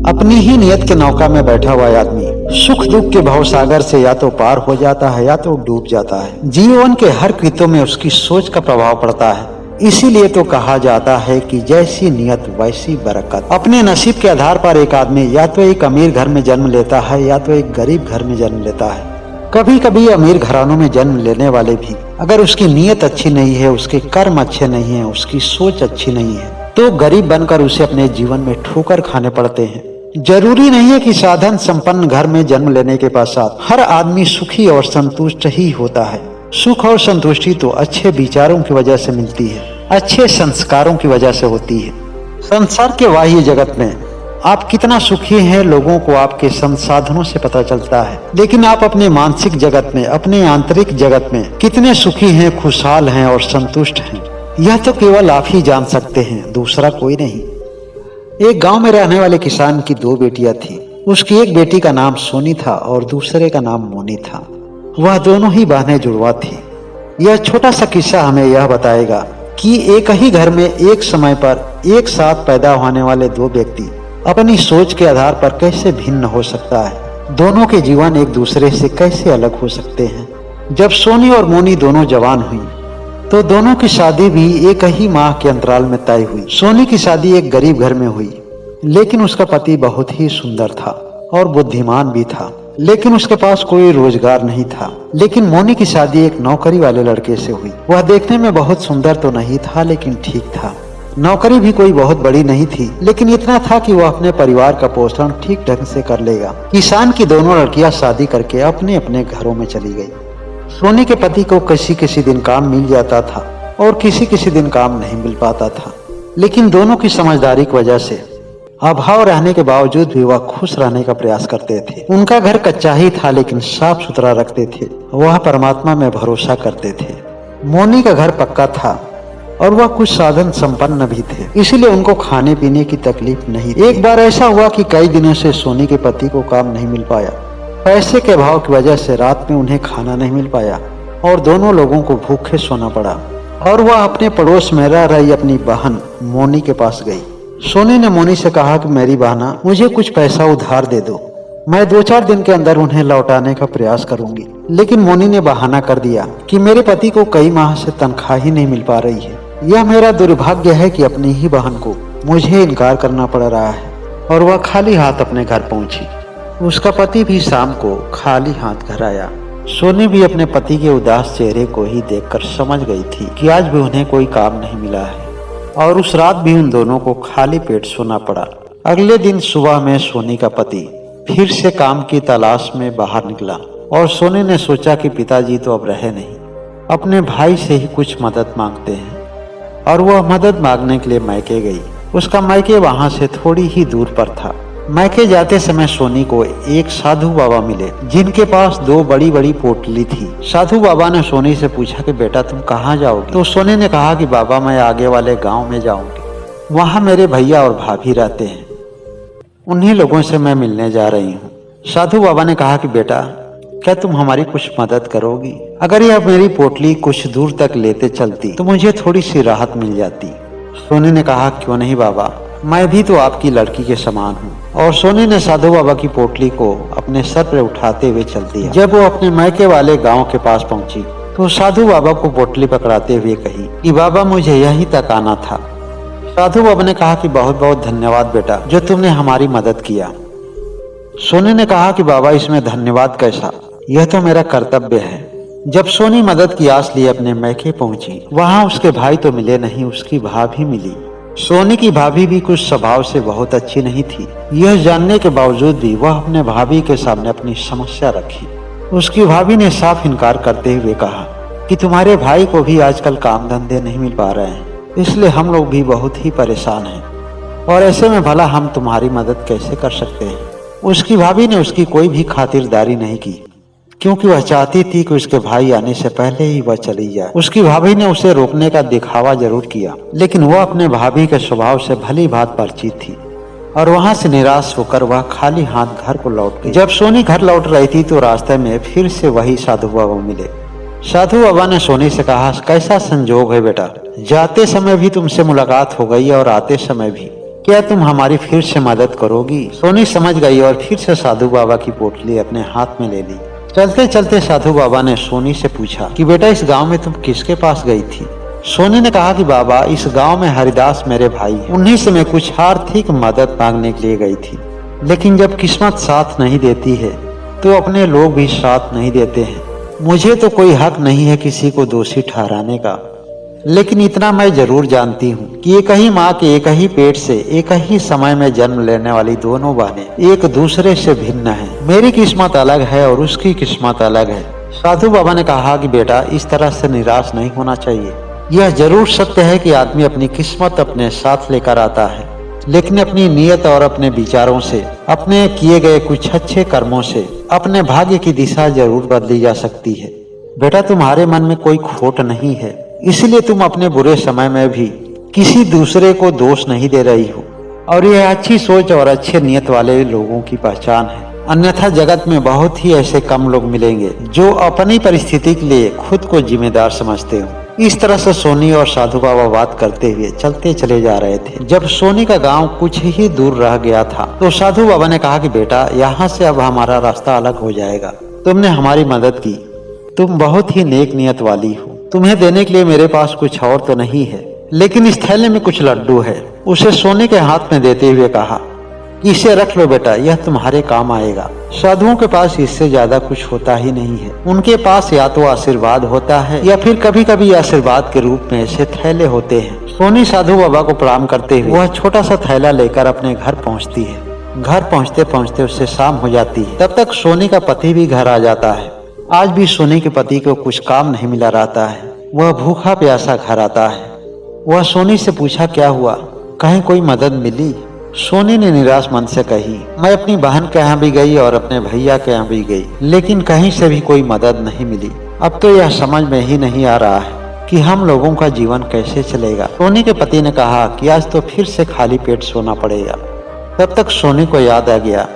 अपनी ही नियत के नौका में बैठा हुआ आदमी सुख दुख के भवसागर से या तो पार हो जाता है या तो डूब जाता है। जीवन के हर कृत्यों में उसकी सोच का प्रभाव पड़ता है। इसीलिए तो कहा जाता है कि जैसी नियत वैसी बरकत। अपने नसीब के आधार पर एक आदमी या तो एक अमीर घर में जन्म लेता है या तो एक गरीब घर में जन्म लेता है। कभी कभी अमीर घरानों में जन्म लेने वाले भी अगर उसकी नियत अच्छी नहीं है, उसके कर्म अच्छे नहीं है, उसकी सोच अच्छी नहीं है, तो गरीब बनकर उसे अपने जीवन में ठोकर खाने पड़ते हैं। जरूरी नहीं है कि साधन संपन्न घर में जन्म लेने के पश्चात हर आदमी सुखी और संतुष्ट ही होता है। सुख और संतुष्टि तो अच्छे विचारों की वजह से मिलती है, अच्छे संस्कारों की वजह से होती है। संसार के बाह्य जगत में आप कितना सुखी हैं लोगों को आपके संसाधनों से पता चलता है, लेकिन आप अपने मानसिक जगत में, अपने आंतरिक जगत में कितने सुखी हैं, खुशहाल हैं और संतुष्ट हैं, यह तो केवल आप ही जान सकते हैं, दूसरा कोई नहीं। एक गांव में रहने वाले किसान की दो बेटियां थी। उसकी एक बेटी का नाम सोनी था और दूसरे का नाम मोनी था। वह दोनों ही बहनें जुड़वा थी। यह छोटा सा किस्सा हमें यह बताएगा कि एक ही घर में एक समय पर एक साथ पैदा होने वाले दो व्यक्ति अपनी सोच के आधार पर कैसे भिन्न हो सकता है। दोनों के जीवन एक दूसरे से कैसे अलग हो सकते हैं। जब सोनी और मोनी दोनों जवान हुई तो दोनों की शादी भी एक ही माह के अंतराल में तय हुई। सोनी की शादी एक गरीब घर में हुई, लेकिन उसका पति बहुत ही सुंदर था और बुद्धिमान भी था, लेकिन उसके पास कोई रोजगार नहीं था। लेकिन मोनी की शादी एक नौकरी वाले लड़के से हुई। वह देखने में बहुत सुंदर तो नहीं था, लेकिन ठीक था। नौकरी भी कोई बहुत बड़ी नहीं थी, लेकिन इतना था कि वह अपने परिवार का पोषण ठीक ढंग से कर लेगा। किसान की दोनों लड़कियां शादी करके अपने अपने घरों में चली गई। सोनी के पति को किसी किसी दिन काम मिल जाता था और किसी किसी दिन काम नहीं मिल पाता था, लेकिन दोनों की समझदारी की वजह से अभाव रहने के बावजूद भी वह खुश रहने का प्रयास करते थे। उनका घर कच्चा ही था, लेकिन साफ सुथरा रखते थे। वह परमात्मा में भरोसा करते थे। मोनी का घर पक्का था और वह कुछ साधन संपन्न भी थे, इसीलिए उनको खाने पीने की तकलीफ नहीं। एक बार ऐसा हुआ कि कई दिनों से सोनी के पति को काम नहीं मिल पाया। पैसे के अभाव की वजह से रात में उन्हें खाना नहीं मिल पाया और दोनों लोगों को भूखे सोना पड़ा। और वह अपने पड़ोस में रह रही अपनी बहन मोनी के पास गई। सोनी ने मोनी से कहा कि मेरी बहना, मुझे कुछ पैसा उधार दे दो, मैं 2-4 दिन के अंदर उन्हें लौटाने का प्रयास करूंगी। लेकिन मोनी ने बहाना कर दिया कि मेरे पति को कई माह से तनख्वाह ही नहीं मिल पा रही है। यह मेरा दुर्भाग्य है कि अपनी ही बहन को मुझे इनकार करना पड़ रहा है। और वह खाली हाथ अपने घर पहुंची। उसका पति भी शाम को खाली हाथ घर आया। सोनी भी अपने पति के उदास चेहरे को ही देखकर समझ गई थी कि आज भी उन्हें कोई काम नहीं मिला है और उस रात भी उन दोनों को खाली पेट सोना पड़ा। अगले दिन सुबह में सोनी का पति फिर से काम की तलाश में बाहर निकला और सोनी ने सोचा कि पिताजी तो अब रहे नहीं, अपने भाई से ही कुछ मदद मांगते हैं। और वह मदद मांगने के लिए मायके गई। उसका मायके वहां से थोड़ी ही दूर पर था। मायके जाते समय सोनी को एक साधु बाबा मिले, जिनके पास 2 बड़ी बड़ी पोटली थी। साधु बाबा ने सोनी से पूछा कि बेटा तुम कहाँ जाओगी? तो सोनी ने कहा कि बाबा मैं आगे वाले गांव में जाऊंगी, वहां मेरे भैया और भाभी रहते हैं, उन्हीं लोगों से मैं मिलने जा रही हूँ। साधु बाबा ने कहा कि बेटा क्या तुम हमारी कुछ मदद करोगी? अगर यह मेरी पोटली कुछ दूर तक लेते चलती तो मुझे थोड़ी सी राहत मिल जाती। सोनी ने कहा क्यों नहीं बाबा, मैं भी तो आपकी लड़की के समान हूँ। और सोनी ने साधु बाबा की पोटली को अपने सर पर उठाते हुए चल दिया। जब वो अपने मायके वाले गांव के पास पहुंची तो साधु बाबा को पोटली पकड़ाते हुए कही कि बाबा मुझे यहीं तक आना था। साधु बाबा ने कहा कि बहुत बहुत धन्यवाद बेटा, जो तुमने हमारी मदद किया। सोनी ने कहा कि बाबा इसमें धन्यवाद कैसा, यह तो मेरा कर्तव्य है। जब सोनी मदद की आस लिए अपने मैके पहुंची, वहां उसके भाई तो मिले नहीं, उसकी भाभी मिली। सोनी की भाभी भी कुछ स्वभाव से बहुत अच्छी नहीं थी। यह जानने के बावजूद भी वह अपने भाभी के सामने अपनी समस्या रखी। उसकी भाभी ने साफ इनकार करते हुए कहा कि तुम्हारे भाई को भी आजकल काम धंधे नहीं मिल पा रहे हैं, इसलिए हम लोग भी बहुत ही परेशान हैं और ऐसे में भला हम तुम्हारी मदद कैसे कर सकते हैं। उसकी भाभी ने उसकी कोई भी खातिरदारी नहीं की, क्योंकि वह चाहती थी कि उसके भाई आने से पहले ही वह चली जाए। उसकी भाभी ने उसे रोकने का दिखावा जरूर किया, लेकिन वह अपने भाभी के स्वभाव से भली भांति परिचित थी और वहां से निराश होकर वह खाली हाथ घर को लौट गई। जब सोनी घर लौट रही थी तो रास्ते में फिर से वही साधु बाबा मिले। साधु बाबा ने सोनी से कहा कैसा संजोग है बेटा, जाते समय भी तुमसे मुलाकात हो गई और आते समय भी। क्या तुम हमारी फिर से मदद करोगी? सोनी समझ गई और फिर से साधु बाबा की पोटली अपने हाथ में ले ली। चलते चलते साधु बाबा ने सोनी से पूछा कि बेटा इस गांव में तुम किसके पास गई थी? सोनी ने कहा कि बाबा इस गांव में हरिदास मेरे भाई हैं, उन्हीं से मैं कुछ आर्थिक मदद मांगने के लिए गई थी। लेकिन जब किस्मत साथ नहीं देती है तो अपने लोग भी साथ नहीं देते हैं। मुझे तो कोई हक नहीं है किसी को दोषी ठहराने का, लेकिन इतना मैं जरूर जानती हूँ कि एक ही माँ के एक ही पेट से एक ही समय में जन्म लेने वाली दोनों बहनें एक दूसरे से भिन्न हैं। मेरी किस्मत अलग है और उसकी किस्मत अलग है। साधु बाबा ने कहा कि बेटा इस तरह से निराश नहीं होना चाहिए। यह जरूर सत्य है कि आदमी अपनी किस्मत अपने साथ लेकर आता है, लेकिन अपनी नीयत और अपने विचारों से, अपने किए गए कुछ अच्छे कर्मों से अपने भाग्य की दिशा जरूर बदली जा सकती है। बेटा तुम्हारे मन में कोई खोट नहीं है, इसलिए तुम अपने बुरे समय में भी किसी दूसरे को दोष नहीं दे रही हो, और यह अच्छी सोच और अच्छे नियत वाले लोगों की पहचान है। अन्यथा जगत में बहुत ही ऐसे कम लोग मिलेंगे जो अपनी परिस्थिति के लिए खुद को जिम्मेदार समझते हो। इस तरह से सोनी और साधु बाबा बात करते हुए चलते चले जा रहे थे। जब सोनी का गांव कुछ ही दूर रह गया था तो साधु बाबा ने कहा कि बेटा यहाँ से अब हमारा रास्ता अलग हो जाएगा। तुमने हमारी मदद की, तुम बहुत ही नेक नियत वाली हो। तुम्हें देने के लिए मेरे पास कुछ और तो नहीं है, लेकिन इस थैले में कुछ लड्डू है। उसे सोनी के हाथ में देते हुए कहा कि इसे रख लो बेटा, यह तुम्हारे काम आएगा। साधुओं के पास इससे ज्यादा कुछ होता ही नहीं है। उनके पास या तो आशीर्वाद होता है या फिर कभी कभी आशीर्वाद के रूप में ऐसे थैले होते हैं। सोनी साधु बाबा को प्रणाम करते हुए वह छोटा सा थैला लेकर अपने घर पहुंचती है। घर पहुंचते पहुंचते उससे शाम हो जाती है। तब तक सोनी का पति भी घर आ जाता है। आज भी सोनी के पति को कुछ काम नहीं मिला रहता है। वह भूखा प्यासा घर आता है। वह सोनी से पूछा क्या हुआ, कहीं कोई मदद मिली? सोनी ने निराश मन से कही मैं अपनी बहन के यहाँ भी गई और अपने भैया के यहाँ भी गई, लेकिन कहीं से भी कोई मदद नहीं मिली। अब तो यह समझ में ही नहीं आ रहा है कि हम लोगों का जीवन कैसे चलेगा। सोनी के पति ने कहा कि आज तो फिर से खाली पेट सोना पड़ेगा। तब तक सोनी को याद आ गया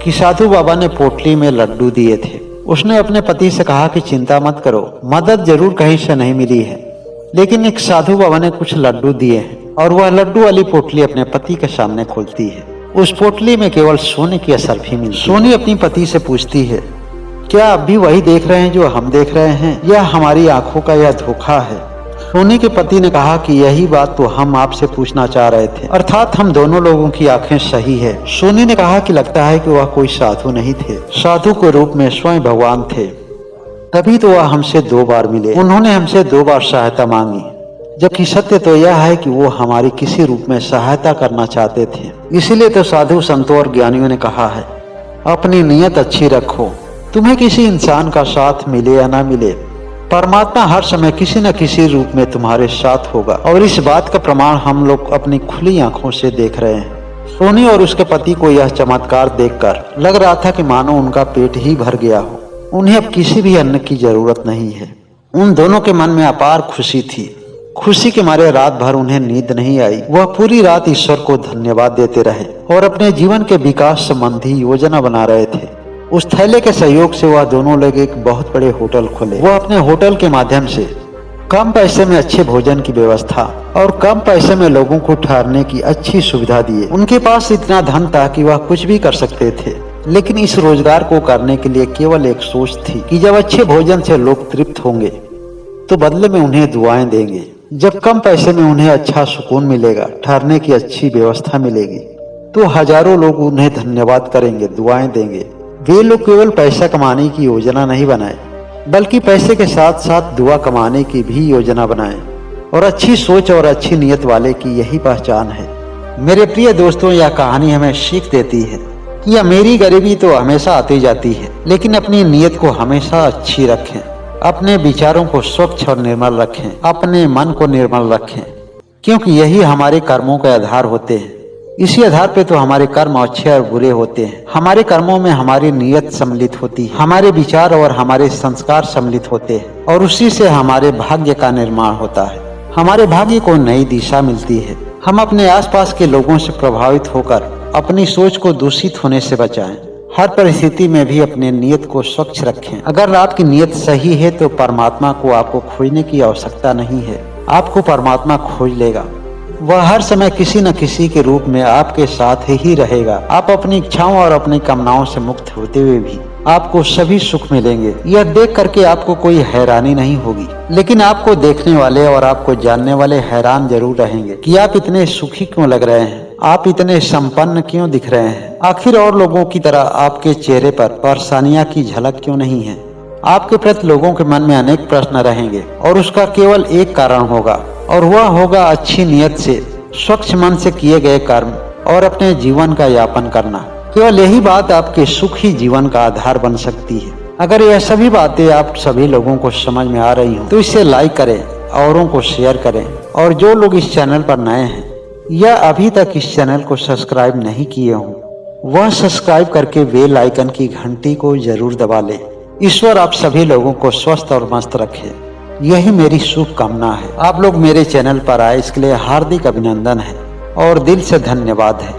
कि साधु बाबा ने पोटली में लड्डू दिए थे। उसने अपने पति से कहा कि चिंता मत करो, मदद जरूर कहीं से नहीं मिली है, लेकिन एक साधु बाबा ने कुछ लड्डू दिए हैं। और वह लड्डू वाली पोटली अपने पति के सामने खोलती है। उस पोटली में केवल सोने की असरफी मिलती है। सोनी अपनी पति से पूछती है क्या अब भी वही देख रहे हैं जो हम देख रहे हैं, या हमारी आंखों का यह धोखा है? सोनी के पति ने कहा कि यही बात तो हम आपसे पूछना चाह रहे थे, अर्थात हम दोनों लोगों की आंखें सही है। सोनी ने कहा कि लगता है कि वह कोई साधु नहीं थे, साधु के रूप में स्वयं भगवान थे। तभी तो वह हमसे 2 बार मिले। उन्होंने हमसे 2 बार सहायता मांगी, जबकि सत्य तो यह है कि वो हमारी किसी रूप में सहायता करना चाहते थे। इसीलिए तो साधु संतों और ज्ञानियों ने कहा है अपनी नीयत अच्छी रखो। तुम्हें किसी इंसान का साथ मिले या ना मिले, परमात्मा हर समय किसी न किसी रूप में तुम्हारे साथ होगा, और इस बात का प्रमाण हम लोग अपनी खुली आंखों से देख रहे हैं। सोनी और उसके पति को यह चमत्कार देखकर लग रहा था कि मानो उनका पेट ही भर गया हो। उन्हें अब किसी भी अन्न की जरूरत नहीं है। उन दोनों के मन में अपार खुशी थी। खुशी के मारे रात भर उन्हें नींद नहीं आई। वह पूरी रात ईश्वर को धन्यवाद देते रहे और अपने जीवन के विकास संबंधी योजना बना रहे थे। उस थैले के सहयोग से वह दोनों लोग एक बहुत बड़े होटल खोले। वह अपने होटल के माध्यम से कम पैसे में अच्छे भोजन की व्यवस्था और कम पैसे में लोगों को ठहरने की अच्छी सुविधा दिए। उनके पास इतना धन था कि वह कुछ भी कर सकते थे, लेकिन इस रोजगार को करने के लिए केवल एक सोच थी कि जब अच्छे भोजन से लोग तृप्त होंगे तो बदले में उन्हें दुआएं देंगे। जब कम पैसे में उन्हें अच्छा सुकून मिलेगा, ठहरने की अच्छी व्यवस्था मिलेगी, तो हजारों लोग उन्हें धन्यवाद करेंगे, दुआएं देंगे। वे लोग केवल पैसा कमाने की योजना नहीं बनाए, बल्कि पैसे के साथ साथ दुआ कमाने की भी योजना बनाए। और अच्छी सोच और अच्छी नीयत वाले की यही पहचान है। मेरे प्रिय दोस्तों, यह कहानी हमें सीख देती है कि अमीरी गरीबी तो हमेशा आती जाती है, लेकिन अपनी नीयत को हमेशा अच्छी रखें, अपने विचारों को स्वच्छ और निर्मल रखें, अपने मन को निर्मल रखें, क्योंकि यही हमारे कर्मों के आधार होते हैं। इसी आधार पे तो हमारे कर्म अच्छे और बुरे होते हैं। हमारे कर्मों में हमारी नीयत सम्मिलित होती है, हमारे विचार और हमारे संस्कार सम्मिलित होते हैं, और उसी से हमारे भाग्य का निर्माण होता है। हमारे भाग्य को नई दिशा मिलती है। हम अपने आसपास के लोगों से प्रभावित होकर अपनी सोच को दूषित होने से बचाएं। हर परिस्थिति में भी अपने नियत को स्वच्छ रखें। अगर आपकी नियत सही है तो परमात्मा को आपको खोजने की आवश्यकता नहीं है, आपको परमात्मा खोज लेगा। वह हर समय किसी न किसी के रूप में आपके साथ ही रहेगा। आप अपनी इच्छाओं और अपनी कामनाओं से मुक्त होते हुए भी आपको सभी सुख मिलेंगे। यह देख करके आपको कोई हैरानी नहीं होगी, लेकिन आपको देखने वाले और आपको जानने वाले हैरान जरूर रहेंगे कि आप इतने सुखी क्यों लग रहे हैं, आप इतने संपन्न क्यों दिख रहे हैं। आखिर और लोगों की तरह आपके चेहरे पर परेशानियां की झलक क्यों नहीं है। आपके प्रति लोगों के मन में अनेक प्रश्न रहेंगे और उसका केवल एक कारण होगा, और वह होगा अच्छी नियत से स्वच्छ मन से किए गए कर्म और अपने जीवन का यापन करना। केवल यही बात आपके सुखी जीवन का आधार बन सकती है। अगर यह सभी बातें आप सभी लोगों को समझ में आ रही हो तो इसे लाइक करें, औरों को शेयर करें, और जो लोग इस चैनल पर नए हैं या अभी तक इस चैनल को सब्सक्राइब नहीं किए हों, वह सब्सक्राइब करके बेल आइकन की घंटी को जरूर दबा लें। ईश्वर आप सभी लोगों को स्वस्थ और मस्त रखे, यही मेरी शुभकामना है। आप लोग मेरे चैनल पर आए इसके लिए हार्दिक अभिनंदन है और दिल से धन्यवाद है।